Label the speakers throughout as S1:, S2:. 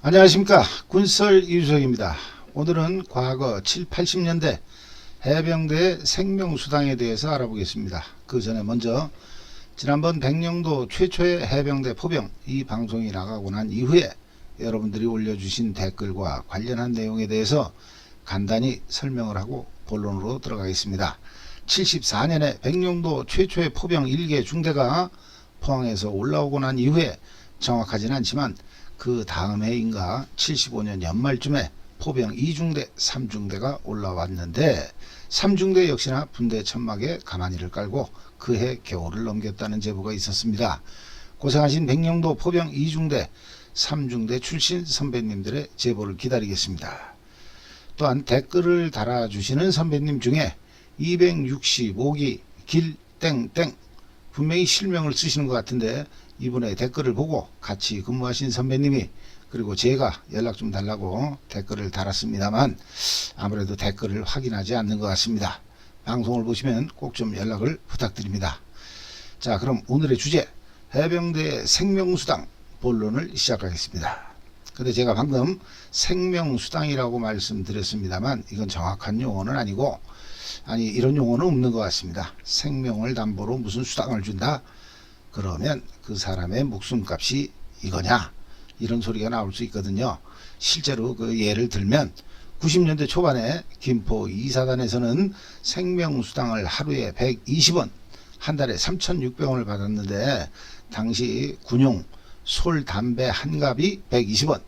S1: 안녕하십니까. 군썰 이주석입니다. 오늘은 과거 7, 80년대 해병대 생명수당에 대해서 알아보겠습니다. 그 전에 먼저 지난번 백령도 최초의 해병대 포병 이 방송이 나가고 난 이후에 여러분들이 올려주신 댓글과 관련한 내용에 대해서 간단히 설명을 하고 본론으로 들어가겠습니다. 74년에 백령도 최초의 포병 1개 중대가 포항에서 올라오고 난 이후에 정확하지는 않지만 그 다음 해인가 75년 연말쯤에 포병 2중대, 3중대가 올라왔는데 3중대 역시나 분대 천막에 가마니를 깔고 그해 겨울을 넘겼다는 제보가 있었습니다. 고생하신 백령도 포병 2중대, 3중대 출신 선배님들의 제보를 기다리겠습니다. 또한 댓글을 달아주시는 선배님 중에 265기 길땡땡 분명히 실명을 쓰시는 것 같은데 이분의 댓글을 보고 같이 근무하신 선배님이 그리고 제가 연락 좀 달라고 댓글을 달았습니다만 아무래도 댓글을 확인하지 않는 것 같습니다. 방송을 보시면 꼭 좀 연락을 부탁드립니다. 자, 그럼 오늘의 주제 해병대 생명수당 본론을 시작하겠습니다. 근데 제가 방금 생명수당이라고 말씀드렸습니다만 이건 정확한 용어는 아니고 이런 용어는 없는 것 같습니다. 생명을 담보로 무슨 수당을 준다? 그러면 그 사람의 목숨값이 이거냐? 이런 소리가 나올 수 있거든요. 실제로 그 예를 들면 90년대 초반에 김포 2사단에서는 생명수당을 하루에 120원, 한 달에 3,600원을 받았는데 당시 군용, 솔, 담배 한 갑이 120원.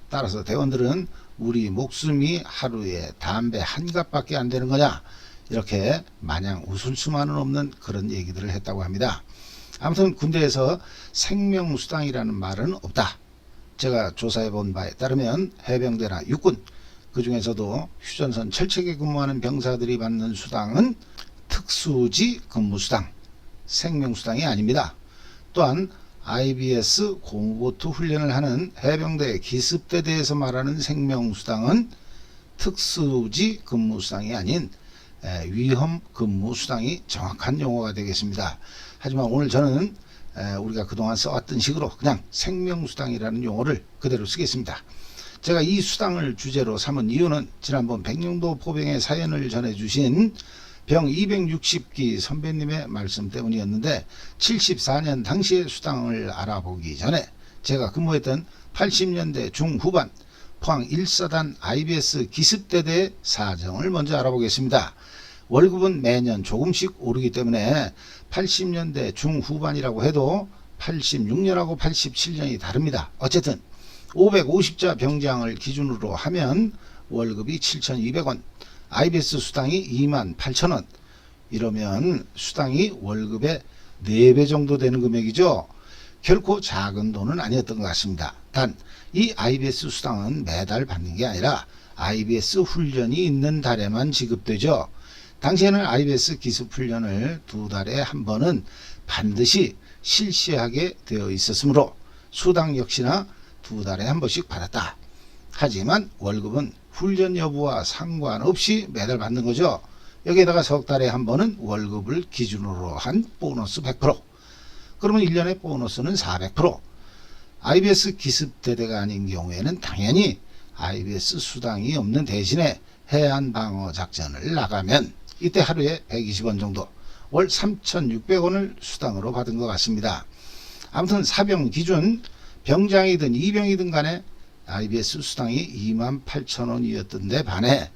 S1: 따라서 대원들은 우리 목숨이 하루에 담배 한 갑밖에 안 되는 거냐? 이렇게 마냥 웃을 수만은 없는 그런 얘기들을 했다고 합니다. 아무튼 군대에서 생명수당이라는 말은 없다. 제가 조사해 본 바에 따르면 해병대나 육군 그 중에서도 휴전선 철책에 근무하는 병사들이 받는 수당은 특수지 근무수당, 생명수당이 아닙니다. 또한 IBS 고무보트 훈련을 하는 해병대 기습대대에서 말하는 생명수당은 특수지 근무수당이 아닌 위험 근무수당이 정확한 용어가 되겠습니다. 하지만 오늘 저는 우리가 그동안 써왔던 식으로 그냥 생명수당이라는 용어를 그대로 쓰겠습니다. 제가 이 수당을 주제로 삼은 이유는 지난번 백령도 포병의 사연을 전해주신 병 260기 선배님의 말씀 때문이었는데 74년 당시의 수당을 알아보기 전에 제가 근무했던 80년대 중후반 포항 1사단 IBS 기습대대의 사정을 먼저 알아보겠습니다. 월급은 매년 조금씩 오르기 때문에 80년대 중후반이라고 해도 86년하고 87년이 다릅니다. 어쨌든 550자 병장을 기준으로 하면 월급이 7,200원, IBS 수당이 28,000원. 이러면 수당이 월급의 4배 정도 되는 금액이죠. 결코 작은 돈은 아니었던 것 같습니다. 단 이 IBS 수당은 매달 받는 게 아니라 IBS 훈련이 있는 달에만 지급되죠. 당시에는 IBS 기습훈련을 2달에 한 번은 반드시 실시하게 되어 있었으므로 수당 역시나 2달에 한 번씩 받았다. 하지만 월급은 훈련 여부와 상관없이 매달 받는 거죠. 여기에다가 석 달에 한 번은 월급을 기준으로 한 보너스 100%. 그러면 1년의 보너스는 400%. IBS 기습대대가 아닌 경우에는 당연히 IBS 수당이 없는 대신에 해안방어작전을 나가면 이때 하루에 120원 정도, 월 3,600원을 수당으로 받은 것 같습니다. 아무튼 사병 기준 병장이든 이병이든 간에 IBS 수당이 28,000원이었던데 반해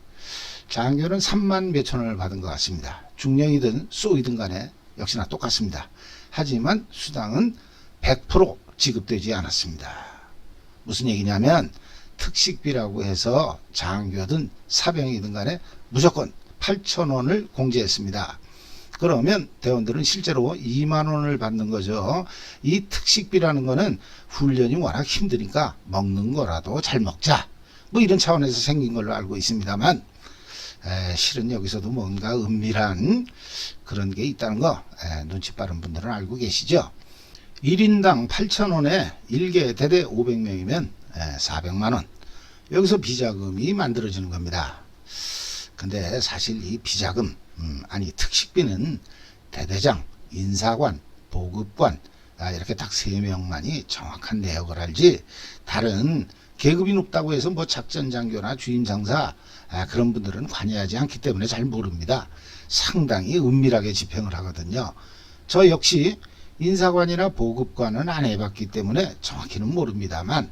S1: 장교는 3만 몇천 원을 받은 것 같습니다. 중령이든 쏘이든 간에 역시나 똑같습니다. 하지만 수당은 100% 지급되지 않았습니다. 무슨 얘기냐면 특식비라고 해서 장교든 사병이든 간에 무조건 8,000원을 공제했습니다. 그러면 대원들은 실제로 2만원을 받는 거죠. 이 특식비라는 거는 훈련이 워낙 힘드니까 먹는 거라도 잘 먹자, 뭐 이런 차원에서 생긴 걸로 알고 있습니다만 실은 여기서도 뭔가 은밀한 그런 게 있다는 거 눈치 빠른 분들은 알고 계시죠. 1인당 8,000원에 1개 대대 500명이면 400만원. 여기서 비자금이 만들어지는 겁니다. 근데 사실 이 비자금, 특식비는 대대장, 인사관, 보급관, 이렇게 딱 3명만이 정확한 내역을 알지 다른 계급이 높다고 해서 뭐 작전장교나 주임상사 그런 분들은 관여하지 않기 때문에 잘 모릅니다. 상당히 은밀하게 집행을 하거든요. 저 역시 인사관이나 보급관은 안 해봤기 때문에 정확히는 모릅니다만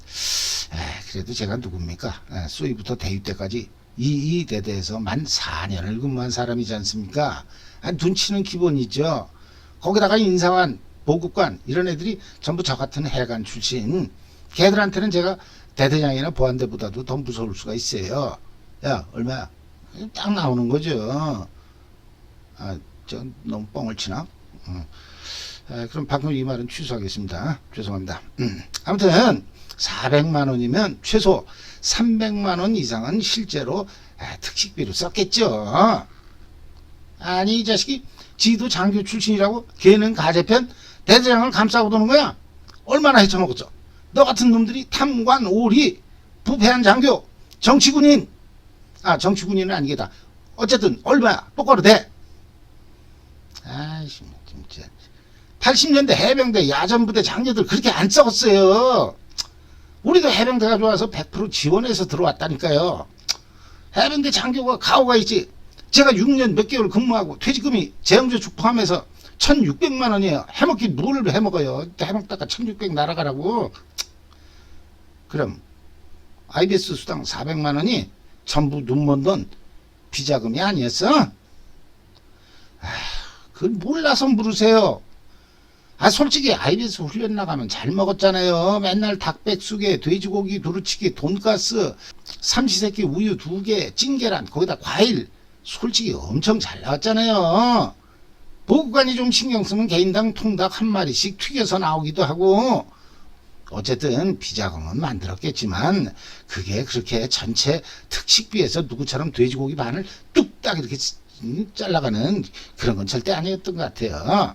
S1: 그래도 제가 누굽니까? 소위부터 대위 때까지 이 대대에서 만 4년을 근무한 사람이지 않습니까? 눈치는 기본이죠. 거기다가 인사관, 보급관 이런 애들이 전부 저 같은 해관 출신. 걔들한테는 제가 대대장이나 보안대보다도 더 무서울 수가 있어요. 야, 얼마야? 딱 나오는 거죠. 저 너무 뻥을 치나? 그럼 방금 이 말은 취소하겠습니다. 죄송합니다. 아무튼 400만 원이면 최소 300만 원 이상은 실제로 특식비로 썼겠죠. 아니 이 자식이 지도 장교 출신이라고 걔는 가재편 대대장을 감싸고 도는 거야. 얼마나 헤쳐먹었어. 너 같은 놈들이 탐관, 오리, 부패한 장교, 정치군인. 정치군인은 아니겠다. 어쨌든 얼마야. 똑바로 대. 아이씨 진짜 80년대 해병대 야전부대 장교들 그렇게 안 썩었어요. 우리도 해병대가 좋아서 100% 지원해서 들어왔다니까요. 해병대 장교가 가오가 있지. 제가 6년 몇 개월 근무하고 퇴직금이 재형저축 포함해서 1600만 원이에요. 해먹기 뭘 해먹어요. 해먹다가 1600 날아가라고. 그럼 IBS 수당 400만 원이 전부 눈먼 돈 비자금이 아니었어? 그걸 몰라서 물으세요. 솔직히 IBS 훈련 나가면 잘 먹었잖아요. 맨날 닭백숙에 돼지고기 두루치기 돈가스 삼시세끼 우유 2개 찐계란 거기다 과일 솔직히 엄청 잘 나왔잖아요. 보급관이 좀 신경 쓰면 개인당 통닭 한 마리씩 튀겨서 나오기도 하고. 어쨌든 비자금은 만들었겠지만 그게 그렇게 전체 특식비에서 누구처럼 돼지고기 반을 뚝딱 이렇게 잘라가는 그런 건 절대 아니었던 것 같아요.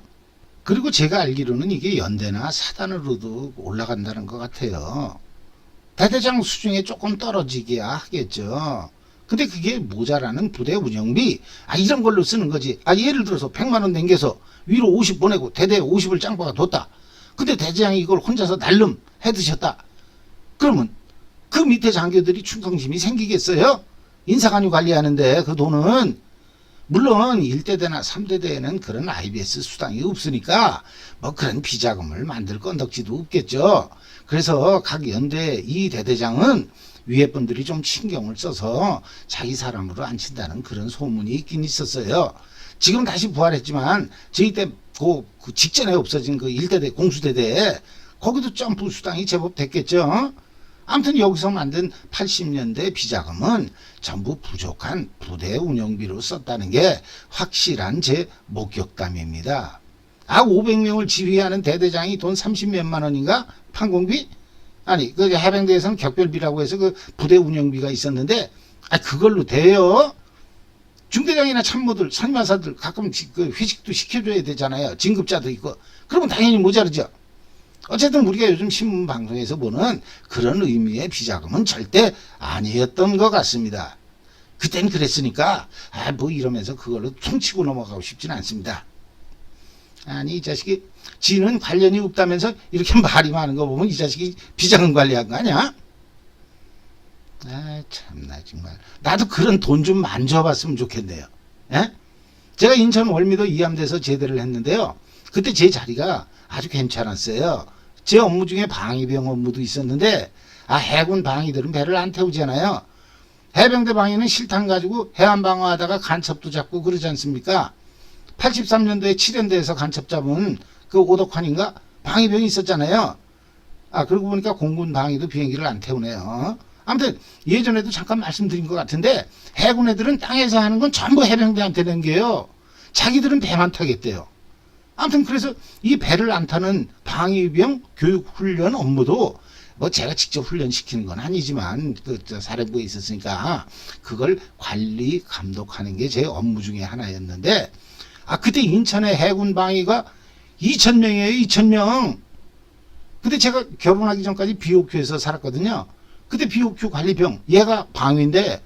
S1: 그리고 제가 알기로는 이게 연대나 사단으로도 올라간다는 것 같아요. 대대장 수준에 조금 떨어지기야 하겠죠. 근데 그게 모자라는 부대 운영비 이런 걸로 쓰는 거지. 예를 들어서 100만 원 남겨서 위로 50 보내고 대대에 50을 짱박아 뒀다. 근데 대대장이 이걸 혼자서 날름 해드셨다. 그러면 그 밑에 장교들이 충성심이 생기겠어요? 인사관이 관리하는데 그 돈은. 물론 1대대나 3대대에는 그런 IBS 수당이 없으니까 뭐 그런 비자금을 만들 건덕지도 없겠죠. 그래서 각 연대 이 대대장은 위에 분들이 좀 신경을 써서 자기 사람으로 앉힌다는 그런 소문이 있긴 있었어요. 지금 다시 부활했지만 저희 때 그 직전에 없어진 그 1대대 공수대대 거기도 점프 수당이 제법 됐겠죠. 아무튼 여기서 만든 80년대 비자금은 전부 부족한 부대 운영비로 썼다는 게 확실한 제 목격담입니다. 500명을 지휘하는 대대장이 돈 30몇만 원인가? 판공비? 그 해병대에서는 격별비라고 해서 그 부대 운영비가 있었는데 그걸로 돼요? 중대장이나 참모들, 선임하사들 가끔 그 회식도 시켜줘야 되잖아요. 진급자도 있고. 그러면 당연히 모자르죠. 어쨌든 우리가 요즘 신문 방송에서 보는 그런 의미의 비자금은 절대 아니었던 것 같습니다. 그땐 그랬으니까 뭐 이러면서 그걸로 퉁치고 넘어가고 싶지는 않습니다. 이 자식이 지는 관련이 없다면서 이렇게 말이 많은 거 보면 이 자식이 비자금 관리한 거 아니야? 참나 정말 나도 그런 돈 좀 만져봤으면 좋겠네요. 제가 인천 월미도 이함대에서 제대를 했는데요. 그때 제 자리가 아주 괜찮았어요. 제 업무 중에 방위병 업무도 있었는데 해군 방위들은 배를 안 태우잖아요. 해병대 방위는 실탄 가지고 해안 방어하다가 간첩도 잡고 그러지 않습니까? 83년도에 7연대에서 간첩 잡은 그 오덕환인가 방위병이 있었잖아요. 그러고 보니까 공군 방위도 비행기를 안 태우네요. 아무튼 예전에도 잠깐 말씀드린 것 같은데 해군 애들은 땅에서 하는 건 전부 해병대한테 넘겨요. 자기들은 배만 타겠대요. 아무튼 그래서 이 배를 안 타는 방위병 교육훈련 업무도 뭐 제가 직접 훈련시키는 건 아니지만 그 사령부에 있었으니까 그걸 관리 감독하는 게 제 업무 중에 하나였는데 그때 인천의 해군 방위가 2,000명이에요. 2,000명. 근데 제가 결혼하기 전까지 BOQ에서 살았거든요. 그때 BOQ 관리병 얘가 방위인데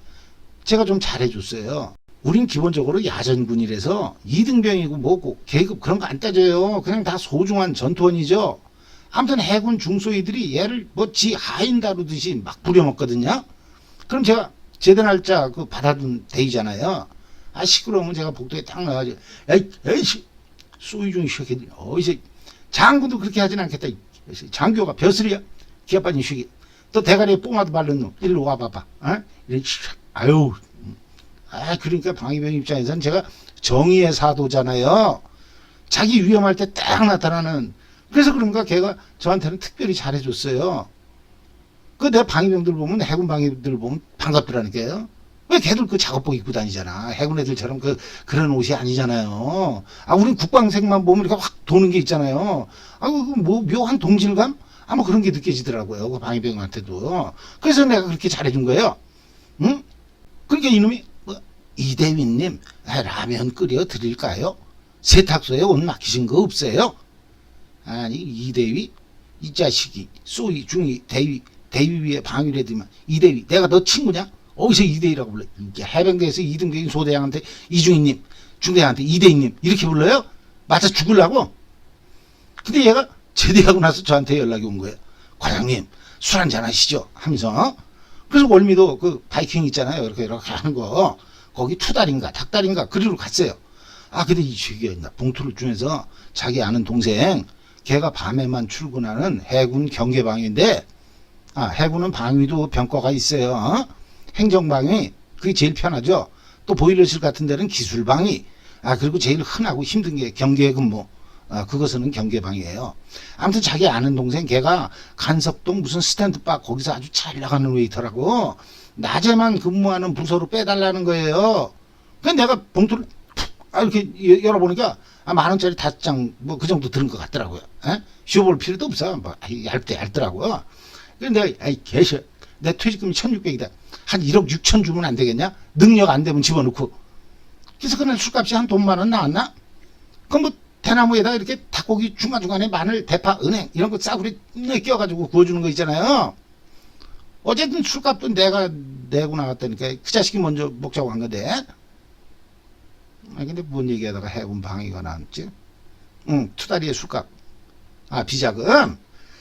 S1: 제가 좀 잘해줬어요. 우린 기본적으로 야전군이라서 2등병이고 뭐고 계급 그런 거 안 따져요. 그냥 다 소중한 전투원이죠. 아무튼 해군 중소위들이 얘를 뭐 지 하인 다루듯이 막 부려먹거든요. 그럼 제가 제대 날짜 그 받아둔 데이잖아요. 아, 시끄러우면 제가 복도에 딱 나가지고, 에이씨, 소위 중이 시작했더니, 어디서, 장군도 그렇게 하진 않겠다. 장교가 벼슬이야? 기가 빠진 시기. 또 대가리에 뽕아도 바른 놈, 일로 와봐봐. 어? 아유. 아, 그러니까 방위병 입장에서는 제가 정의의 사도잖아요. 자기 위험할 때 딱 나타나는. 그래서 그런가 걔가 저한테는 특별히 잘해줬어요. 그 내가 방위병들 보면, 해군 방위병들 보면 반갑더라니까요. 왜 걔들 그 작업복 입고 다니잖아. 해군 애들처럼 그런 옷이 아니잖아요. 아, 우린 국방색만 보면 이렇게 확 도는 게 있잖아요. 아, 뭐 묘한 동질감? 아, 뭐 그런 게 느껴지더라고요. 그 방위병한테도. 그래서 내가 그렇게 잘해준 거예요. 응? 그러니까 이놈이, 뭐, 이대위님, 라면 끓여 드릴까요? 세탁소에 옷 맡기신 거 없어요? 아니, 이대위? 이 자식이, 소위, 중위, 대위 위에 방위를 해두면, 이대위, 내가 너 친구냐? 어디서 이대위라고 불러? 이게 해병대에서 2등병인 소대장한테 이중위님, 중대장한테 이대위님, 이렇게 불러요? 맞아 죽으려고? 근데 얘가 제대하고 나서 저한테 연락이 온 거예요. 과장님, 술 한잔 하시죠? 하면서. 그래서 월미도 그 바이킹 있잖아요. 이렇게 하는 거. 거기 투다리인가, 닭다리인가, 그리로 갔어요. 아, 근데 이 저기가 봉투를 주면서 자기 아는 동생, 걔가 밤에만 출근하는 해군 경계방위인데, 아, 해군은 방위도 병과가 있어요. 어? 행정방위, 그게 제일 편하죠. 또 보일러실 같은 데는 기술방위. 아, 그리고 제일 흔하고 힘든 게 경계근무. 아, 그것은 경계방위예요. 아무튼 자기 아는 동생 걔가 간석동 무슨 스탠드바 거기서 아주 잘 나가는 웨이터라고 낮에만 근무하는 부서로 빼달라는 거예요. 그래서 내가 봉투를 이렇게 열어보니까 10,000원짜리 5장 뭐 그 정도 들은 것 같더라고요. 쉬어볼 필요도 없어. 뭐 얇더라고요. 그래서 내가 아이 개셔. 내 퇴직금이 1,600이다. 한 1억 6천 주면 안 되겠냐? 능력 안 되면 집어넣고. 그래서 그날 술값이 한 돈 10,000원 나왔나? 그럼 뭐 대나무에다 이렇게 닭고기 중간중간에 마늘, 대파, 은행 이런 거 싸구려 끼워가지고 구워주는 거 있잖아요. 어쨌든 술값도 내가 내고 나갔다니까 그 자식이 먼저 먹자고 한 건데. 아, 근데 뭔 얘기하다가 해군 방위가 나왔지? 응, 투다리의 술값. 아, 비자금?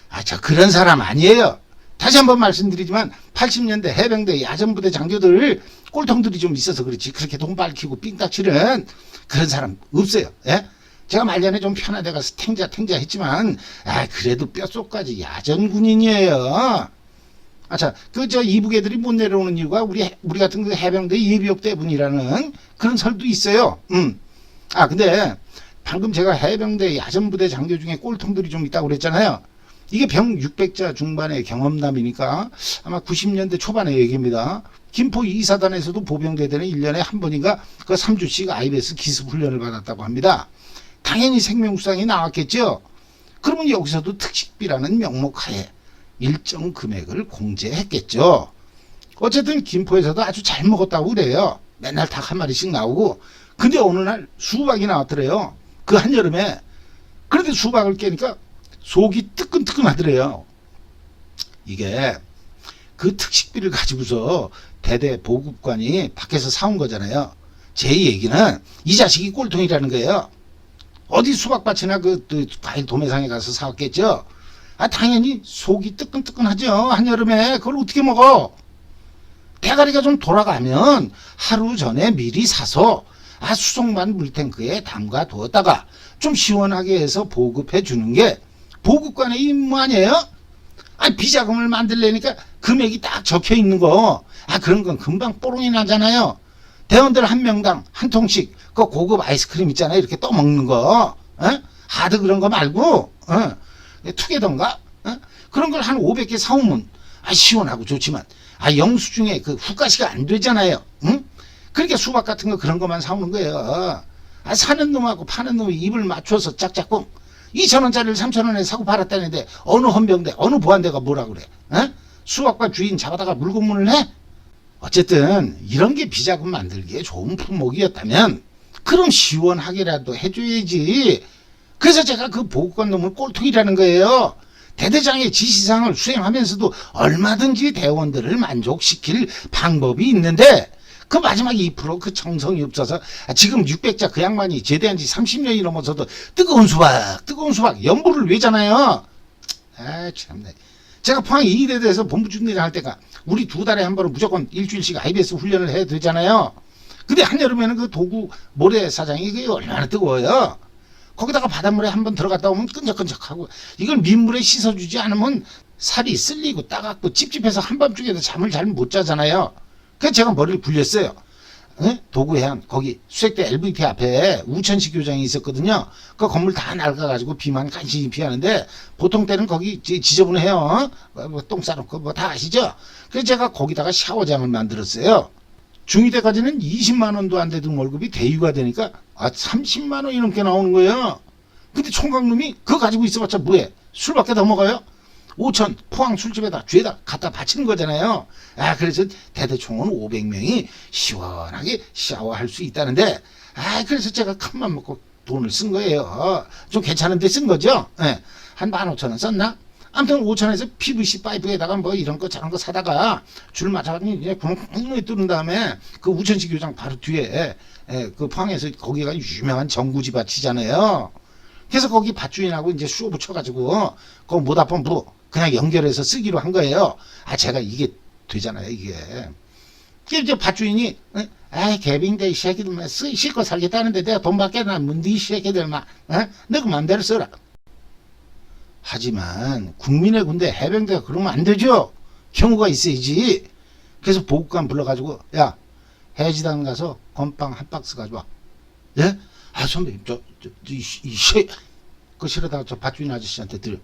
S1: 아, 저 그런 사람 아니에요. 다시 한번 말씀드리지만 80년대 해병대 야전부대 장교들 꼴통들이 좀 있어서 그렇지 그렇게 돈 밝히고 삥딱치는 그런 사람 없어요. 예? 제가 말년에 좀 편하게 가서 탱자 했지만 아, 그래도 뼛속까지 야전 군인이에요. 아차, 저 이북 애들이 못 내려오는 이유가 우리 같은 그 해병대 예비역 때문이라는 그런 설도 있어요. 아, 근데 방금 제가 해병대 야전부대 장교 중에 꼴통들이 좀 있다고 그랬잖아요. 이게 병 600자 중반의 경험담이니까 아마 90년대 초반의 얘기입니다. 김포 2사단에서도 보병대대는 1년에 한 번인가 그 3주씩 IBS 기습훈련을 받았다고 합니다. 당연히 생명수당이 나왔겠죠. 그러면 여기서도 특식비라는 명목하에 일정 금액을 공제했겠죠. 어쨌든 김포에서도 아주 잘 먹었다고 그래요. 맨날 닭 한 마리씩 나오고. 근데 어느 날 수박이 나왔더래요. 그 한여름에. 그런데 수박을 깨니까 속이 뜨끈뜨끈하더래요. 이게 그 특식비를 가지고서 대대 보급관이 밖에서 사온 거잖아요. 제 얘기는 이 자식이 꼴통이라는 거예요. 어디 수박밭이나 그 과일 도매상에 가서 사왔겠죠. 아, 당연히 속이 뜨끈뜨끈하죠. 한여름에 그걸 어떻게 먹어? 대가리가 좀 돌아가면 하루 전에 미리 사서 수송만 물탱크에 담가 두었다가 좀 시원하게 해서 보급해 주는 게 보급관의 임무 아니에요? 비자금을 만들려니까 금액이 딱 적혀 있는 거. 그런 건 금방 뽀롱이 나잖아요. 대원들 한 명당 한 통씩 그 고급 아이스크림 있잖아요. 이렇게 떠먹는 거. 하드 그런 거 말고 투게더인가? 그런 걸 한 500개 사오면 시원하고 좋지만 영수증에 그 후가시가 안 되잖아요. 그러니까 수박 같은 거 그런 것만 사오는 거예요. 사는 놈하고 파는 놈이 입을 맞춰서 짝짝꿍 2,000원짜리를 3,000원에 사고 팔았다는데 어느 헌병대 어느 보안대가 뭐라 그래? 수박과 주인 잡아다가 물고문을 해? 어쨌든 이런 게 비자금 만들기에 좋은 품목이었다면 그럼 시원하게라도 해줘야지. 그래서 제가 그 보급관 놈을 꼴통이라는 거예요. 대대장의 지시사항을 수행하면서도 얼마든지 대원들을 만족시킬 방법이 있는데 그 마지막 2% 그 정성이 없어서 지금 600자 그 양반이 제대한 지 30년이 넘어서도 뜨거운 수박 연부를 외잖아요. 아 참네. 제가 포항 2대대에서 본부중대장 할 때가 우리 2달에 한 번은 무조건 일주일씩 IBS 훈련을 해야 되잖아요. 근데 한여름에는 그 도구 모래사장이 이게 얼마나 뜨거워요. 거기다가 바닷물에 한번 들어갔다 오면 끈적끈적하고 이걸 민물에 씻어주지 않으면 살이 쓸리고 따갑고 찝찝해서 한밤중에도 잠을 잘 못 자잖아요. 그래서 제가 머리를 굴렸어요. 도구해안 거기 수색대 LVP 앞에 우천시 교장이 있었거든요. 그 건물 다 낡아가지고 비만 간신히 피하는데 보통 때는 거기 지저분해요. 똥 싸놓고 뭐 다 아시죠? 그래서 제가 거기다가 샤워장을 만들었어요. 중2 때까지는 20만 원도 안 되던 월급이 대유가 되니까 30만 원이 넘게 나오는 거예요. 근데 총각놈이 그거 가지고 있어봤자 뭐해? 술밖에 더 먹어요? 5천 포항 술집에다 죄다 갖다 바치는 거잖아요. 그래서 대대총은 500명이 시원하게 샤워할 수 있다는데 그래서 제가 큰맘 먹고 돈을 쓴 거예요. 좀 괜찮은데 쓴 거죠. 한 15,000원 썼나? 아무튼 5천원에서 PVC 파이프에다가 뭐 이런 거 저런 거 사다가 줄 맞아가지고 이제 구멍 뻥 뚫은 다음에 그 우천시 교장 바로 뒤에 그 포항에서 거기가 유명한 정구지 밭이잖아요. 그래서 거기 밭주인하고 이제 쇼 붙여가지고 그 모다펌프 그냥 연결해서 쓰기로 한 거예요. 제가 이게 되잖아요, 이게. 이제 밭주인이 개빙대 이 새끼들만 씻고 살겠다는데 내가 돈 받게 나면 네 새끼들만 너그 맘대로 써라. 하지만 국민의 군대 해병대가 그러면 안 되죠. 경우가 있어야지. 그래서 보급관 불러가지고 야 해지단 가서 건빵 한 박스 가져와. 예? 선배님 그 실어다가 저 밭주인 아저씨한테 드려.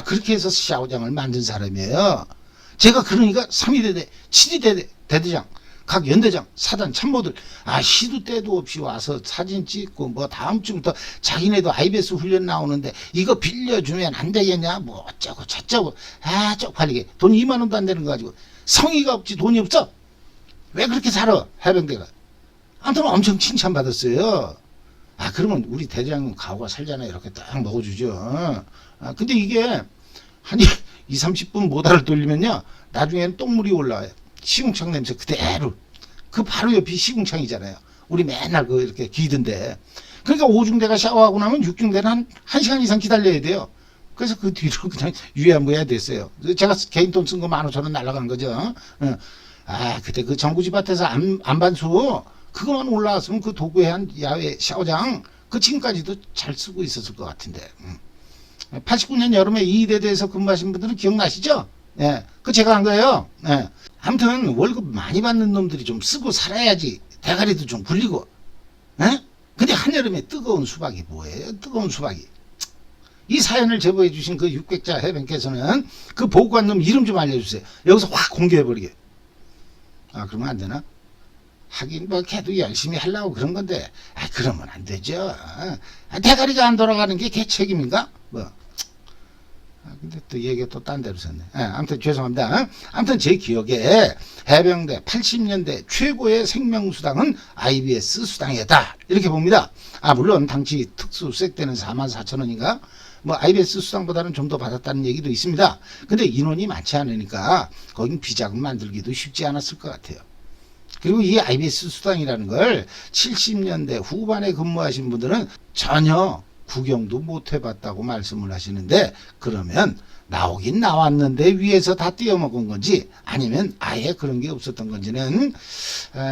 S1: 그렇게 해서 샤워장을 만든 사람이에요. 제가 그러니까 3위대대 7위대대 대대장 각 연대장 사단 참모들 시도 때도 없이 와서 사진 찍고 뭐 다음 주부터 자기네도 IBS 훈련 나오는데 이거 빌려주면 안 되겠냐 뭐 어쩌고 저쩌고 쪽팔리게 돈 2만 원도 안 되는 거 가지고 성의가 없지 돈이 없어. 왜 그렇게 살아 해병대가. 아무튼 엄청 칭찬받았어요. 그러면 우리 대장님 가오가 살잖아요. 이렇게 딱 먹어주죠. 근데 이게 한 2, 30분 모다를 돌리면요 나중에는 똥물이 올라와요. 시궁창 냄새 그대로. 그 바로 옆이 시궁창이잖아요. 우리 맨날 그 이렇게 기던데. 그러니까 5중대가 샤워하고 나면 6중대는 한 1시간 이상 기다려야 돼요. 그래서 그 뒤로 그냥 유야무야 됐어요. 제가 개인 돈 쓴 거 15,000원 날라간 거죠. 그때 그 정구지 밭에서 안반수 그거만 올라왔으면 그 도구에 한 야외 샤워장 그 지금까지도 잘 쓰고 있었을 것 같은데. 89년 여름에 2대대에서 근무하신 분들은 기억나시죠? 그 제가 한 거예요. 아무튼 월급 많이 받는 놈들이 좀 쓰고 살아야지. 대가리도 좀 굴리고. 근데 한여름에 뜨거운 수박이 뭐예요? 뜨거운 수박이. 이 사연을 제보해 주신 그 육백자 해병께서는 그 보고한 놈 이름 좀 알려주세요. 여기서 확 공개해버리게. 그러면 안 되나? 하긴 뭐 걔도 열심히 하려고 그런 건데 그러면 안 되죠. 대가리가 안 돌아가는 게 걔 책임인가? 뭐. 근데 또 얘기가 또 딴 데로 썼네. 아무튼 죄송합니다. 아무튼 제 기억에 해병대 80년대 최고의 생명수당은 IBS 수당이었다. 이렇게 봅니다. 물론 당시 특수수색 때는 44,000원인가? 뭐 IBS 수당보다는 좀 더 받았다는 얘기도 있습니다. 근데 인원이 많지 않으니까 거긴 비자금 만들기도 쉽지 않았을 것 같아요. 그리고 이 IBS 수당이라는 걸 70년대 후반에 근무하신 분들은 전혀 구경도 못 해봤다고 말씀을 하시는데 그러면 나오긴 나왔는데 위에서 다 띄어먹은 건지 아니면 아예 그런 게 없었던 건지는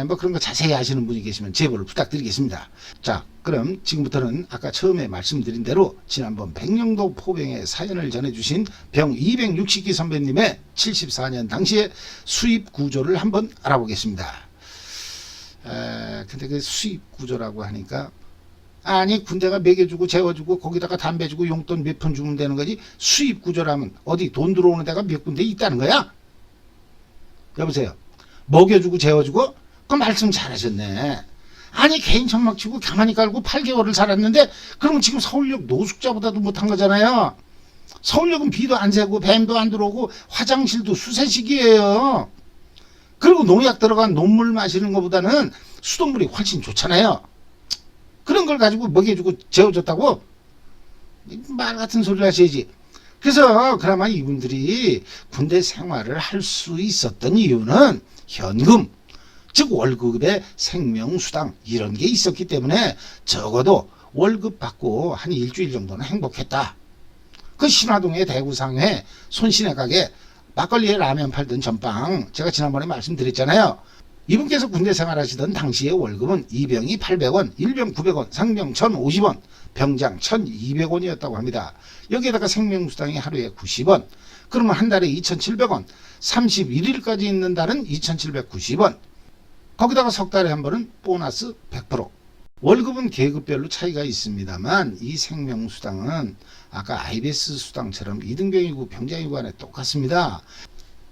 S1: 뭐 그런 거 자세히 아시는 분이 계시면 제보를 부탁드리겠습니다. 자, 그럼 지금부터는 아까 처음에 말씀드린 대로 지난번 백령도 포병의 사연을 전해주신 병 260기 선배님의 74년 당시의 수입 구조를 한번 알아보겠습니다. 근데 그 수입 구조라고 하니까 군대가 먹여주고 재워주고 거기다가 담배 주고 용돈 몇 푼 주면 되는 거지 수입 구조라면 어디 돈 들어오는 데가 몇 군데 있다는 거야? 여보세요. 먹여주고 재워주고? 그 말씀 잘하셨네. 개인 천막 치고 가만히 깔고 8개월을 살았는데 그러면 지금 서울역 노숙자보다도 못한 거잖아요. 서울역은 비도 안 새고 뱀도 안 들어오고 화장실도 수세식이에요. 그리고 농약 들어간 논물 마시는 것보다는 수돗물이 훨씬 좋잖아요. 그런 걸 가지고 먹여주고 재워줬다고? 말 같은 소리를 하셔야지. 그래서 그나마 이분들이 군대 생활을 할 수 있었던 이유는 현금, 즉 월급의 생명수당 이런 게 있었기 때문에 적어도 월급 받고 한 일주일 정도는 행복했다. 그 신화동의 대구상회 손신의 가게 막걸리에 라면 팔던 전빵 제가 지난번에 말씀드렸잖아요. 이분께서 군대 생활하시던 당시의 월급은 2병이 800원, 1병 900원, 상병 1050원, 병장 1200원이었다고 합니다. 여기에다가 생명수당이 하루에 90원, 그러면 한 달에 2700원, 31일까지 있는 달은 2790원, 거기다가 석 달에 한 번은 보너스 100%. 월급은 계급별로 차이가 있습니다만 이 생명수당은 아까 IBS 수당처럼 이등병이고 병장이고 간에 똑같습니다.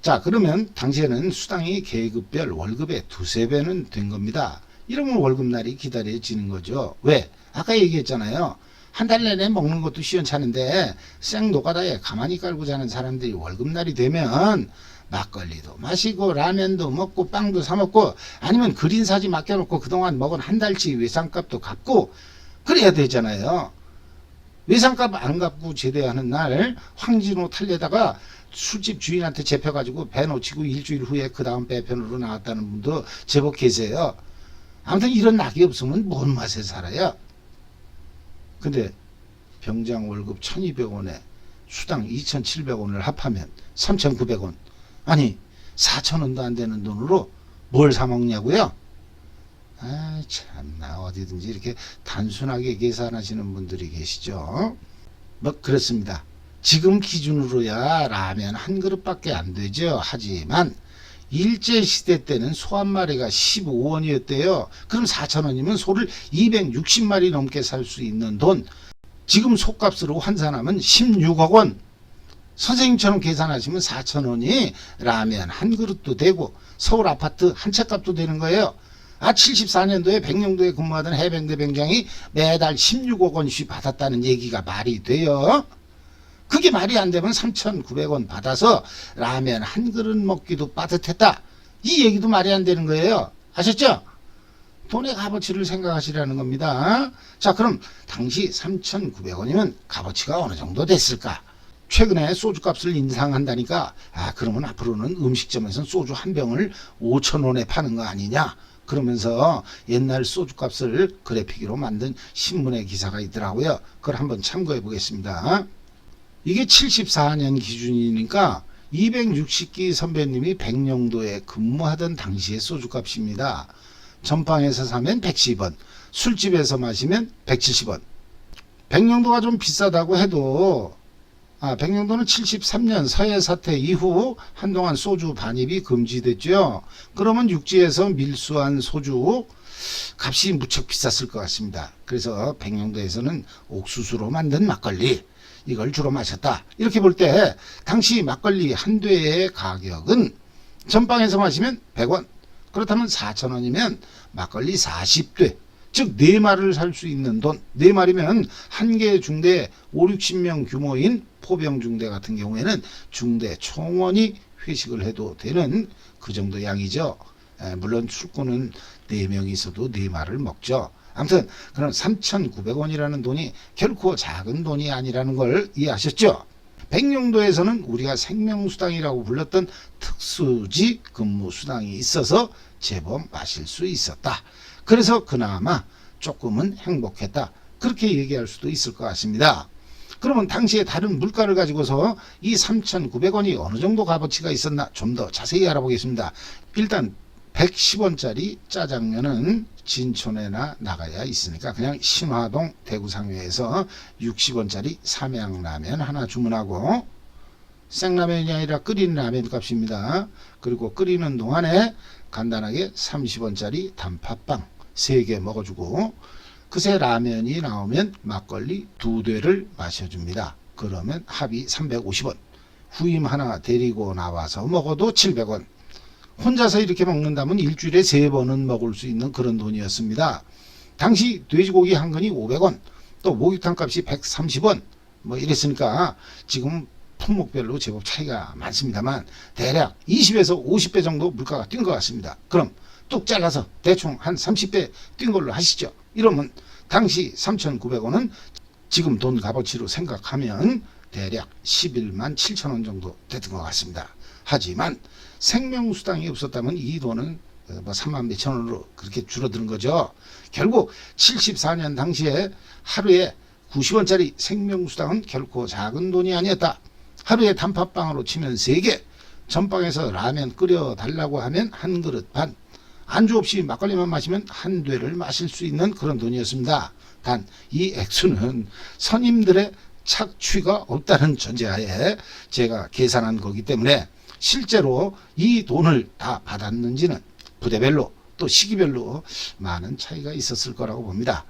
S1: 자, 그러면 당시에는 수당이 계급별 월급의 두세 배는 된 겁니다. 이러면 월급날이 기다려지는 거죠. 왜? 아까 얘기했잖아요. 한 달 내내 먹는 것도 시원찮은데 생노가다에 가만히 깔고 자는 사람들이 월급날이 되면 막걸리도 마시고 라면도 먹고 빵도 사 먹고 아니면 그린사지 맡겨놓고 그동안 먹은 한 달치 외상값도 갚고 그래야 되잖아요. 외상값 안 갚고 제대하는 날 황진호 탈려다가 술집 주인한테 잡혀가지고 배 놓치고 일주일 후에 그 다음 배편으로 나왔다는 분도 제법 계세요. 아무튼 이런 낙이 없으면 뭔 맛에 살아요. 근데 병장 월급 1200원에 수당 2700원을 합하면 3900원, 아니 4000원도 안 되는 돈으로 뭘 사 먹냐고요? 아, 참나, 어디든지 이렇게 단순하게 계산하시는 분들이 계시죠. 뭐 그렇습니다. 지금 기준으로야 라면 한 그릇밖에 안 되죠. 하지만 일제시대 때는 소 한 마리가 15원이었대요. 그럼 4,000원이면 소를 260마리 넘게 살 수 있는 돈, 지금 소값으로 환산하면 16억 원. 선생님처럼 계산하시면 4,000원이 라면 한 그릇도 되고 서울 아파트 한 채 값도 되는 거예요. 74년도에 백령도에 근무하던 해병대 병장이 매달 16억 원씩 받았다는 얘기가 말이 돼요? 그게 말이 안 되면 3,900원 받아서 라면 한 그릇 먹기도 빠듯했다. 이 얘기도 말이 안 되는 거예요. 아셨죠? 돈의 값어치를 생각하시라는 겁니다. 자, 그럼 당시 3,900원이면 값어치가 어느 정도 됐을까? 최근에 소주값을 인상한다니까 그러면 앞으로는 음식점에서 소주 한 병을 5,000원에 파는 거 아니냐? 그러면서 옛날 소주값을 그래픽으로 만든 신문의 기사가 있더라고요. 그걸 한번 참고해 보겠습니다. 이게 74년 기준이니까 260기 선배님이 백령도에 근무하던 당시의 소주값입니다. 전방에서 사면 110원, 술집에서 마시면 170원. 백령도가 좀 비싸다고 해도 백령도는 73년 서해 사태 이후 한동안 소주 반입이 금지됐죠. 그러면 육지에서 밀수한 소주 값이 무척 비쌌을 것 같습니다. 그래서 백령도에서는 옥수수로 만든 막걸리 이걸 주로 마셨다. 이렇게 볼 때 당시 막걸리 한 대의 가격은 전방에서 마시면 100원, 그렇다면 4,000원이면 막걸리 40대, 즉 4마리를 살 수 있는 돈, 4마리면 한 개 중대 5, 60명 규모인 포병중대 같은 경우에는 중대 총원이 회식을 해도 되는 그 정도 양이죠. 물론 술꾼은 4명이 있어도 4마리를 먹죠. 아무튼 그런 3,900원이라는 돈이 결코 작은 돈이 아니라는 걸 이해하셨죠? 백령도에서는 우리가 생명수당이라고 불렀던 특수지 근무수당이 있어서 제법 마실 수 있었다. 그래서 그나마 조금은 행복했다. 그렇게 얘기할 수도 있을 것 같습니다. 그러면 당시에 다른 물가를 가지고서 이 3,900원이 어느 정도 값어치가 있었나 좀 더 자세히 알아보겠습니다. 일단 110원짜리 짜장면은 진촌에나 나가야 있으니까 그냥 신화동 대구상회에서 60원짜리 삼양라면 하나 주문하고, 생라면이 아니라 끓인 라면 값입니다. 그리고 끓이는 동안에 간단하게 30원짜리 단팥빵 3개 먹어주고, 그새 라면이 나오면 막걸리 2대를 마셔줍니다. 그러면 합이 350원. 후임 하나 데리고 나와서 먹어도 700원. 혼자서 이렇게 먹는다면 일주일에 3번은 먹을 수 있는 그런 돈이었습니다. 당시 돼지고기 한 근이 500원, 또 목욕탕 값이 130원, 뭐 이랬으니까 지금 품목별로 제법 차이가 많습니다만 대략 20에서 50배 정도 물가가 뛴 것 같습니다. 그럼 뚝 잘라서 대충 한 30배 뛴 걸로 하시죠. 이러면 당시 3,900원은 지금 돈 값어치로 생각하면 대략 11만 7천원 정도 됐던 것 같습니다. 하지만 생명수당이 없었다면 이 돈은 3만 몇천 원으로 그렇게 줄어드는 거죠. 결국 74년 당시에 하루에 90원짜리 생명수당은 결코 작은 돈이 아니었다. 하루에 단팥빵으로 치면 3개, 전빵에서 라면 끓여 달라고 하면 한 그릇 반, 안주 없이 막걸리만 마시면 한 되를 마실 수 있는 그런 돈이었습니다. 단 이 액수는 선임들의 착취가 없다는 전제하에 제가 계산한 거기 때문에 실제로 이 돈을 다 받았는지는 부대별로 또 시기별로 많은 차이가 있었을 거라고 봅니다.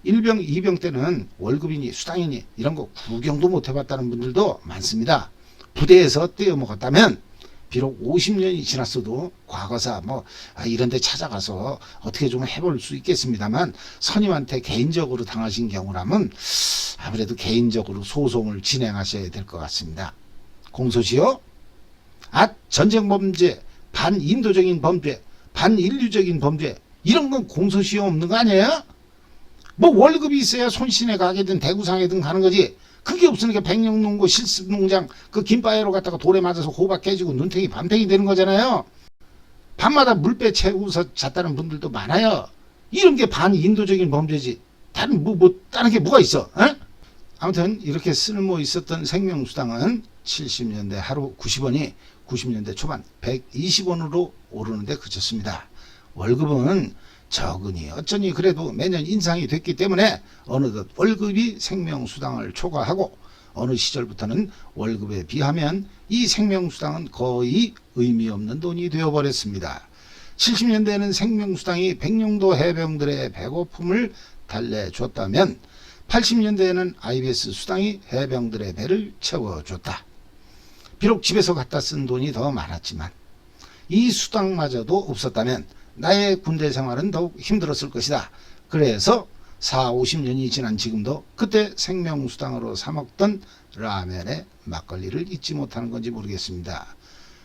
S1: 1병, 2병 때는 월급이니 수당이니 이런 거 구경도 못 해봤다는 분들도 많습니다. 부대에서 떼어먹었다면 비록 50년이 지났어도 과거사 이런 데 찾아가서 어떻게 좀 해볼 수 있겠습니다만, 선임한테 개인적으로 당하신 경우라면 아무래도 개인적으로 소송을 진행하셔야 될 것 같습니다. 공소시효? 전쟁범죄, 반인도적인 범죄, 반인류적인 범죄, 이런 건 공소시효 없는 거 아니에요? 월급이 있어야 손신에 가게든 대구상해든 가는 거지. 그게 없으니까 백령농고 실습농장 그 김바위로 갔다가 돌에 맞아서 호박 깨지고 눈탱이 밤탱이 되는 거잖아요. 밤마다 물배 채우고서 잤다는 분들도 많아요. 이런 게 반인도적인 범죄지. 다른 다른 게 뭐가 있어? 에? 아무튼 이렇게 쓸모 있었던 생명수당은 70년대 하루 90원이 90년대 초반 120원으로 오르는데 그쳤습니다. 월급은 적으니 어쩌니 그래도 매년 인상이 됐기 때문에 어느덧 월급이 생명수당을 초과하고 어느 시절부터는 월급에 비하면 이 생명수당은 거의 의미 없는 돈이 되어버렸습니다. 70년대에는 생명수당이 백령도 해병들의 배고픔을 달래줬다면 80년대에는 IBS 수당이 해병들의 배를 채워줬다. 비록 집에서 갖다 쓴 돈이 더 많았지만 이 수당마저도 없었다면 나의 군대 생활은 더욱 힘들었을 것이다. 그래서 40-50년이 지난 지금도 그때 생명수당으로 사 먹던 라면에 막걸리를 잊지 못하는 건지 모르겠습니다.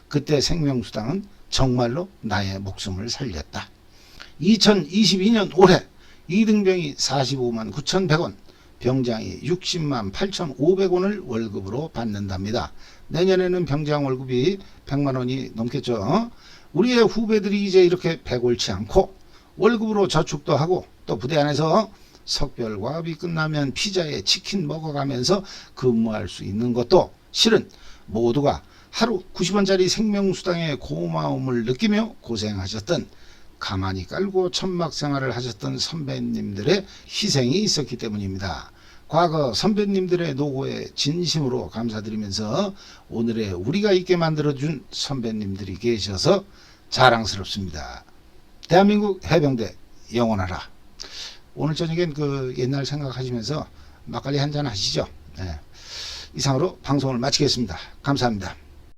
S1: 그때 생명수당은 정말로 나의 목숨을 살렸다. 2022년 올해 이등병이 45만 9,100원, 병장이 60만 8,500원을 월급으로 받는답니다. 내년에는 병장 월급이 100만 원이 넘겠죠. 우리의 후배들이 이제 이렇게 배골치 않고 월급으로 저축도 하고 또 부대 안에서 석별과업이 끝나면 피자에 치킨 먹어가면서 근무할 수 있는 것도 실은 모두가 하루 90원짜리 생명수당의 고마움을 느끼며 고생하셨던, 가만히 깔고 천막 생활을 하셨던 선배님들의 희생이 있었기 때문입니다. 과거 선배님들의 노고에 진심으로 감사드리면서 오늘의 우리가 있게 만들어준 선배님들이 계셔서 자랑스럽습니다. 대한민국 해병대 영원하라. 오늘 저녁엔 그 옛날 생각하시면서 막걸리 한잔 하시죠. 네. 이상으로 방송을 마치겠습니다. 감사합니다.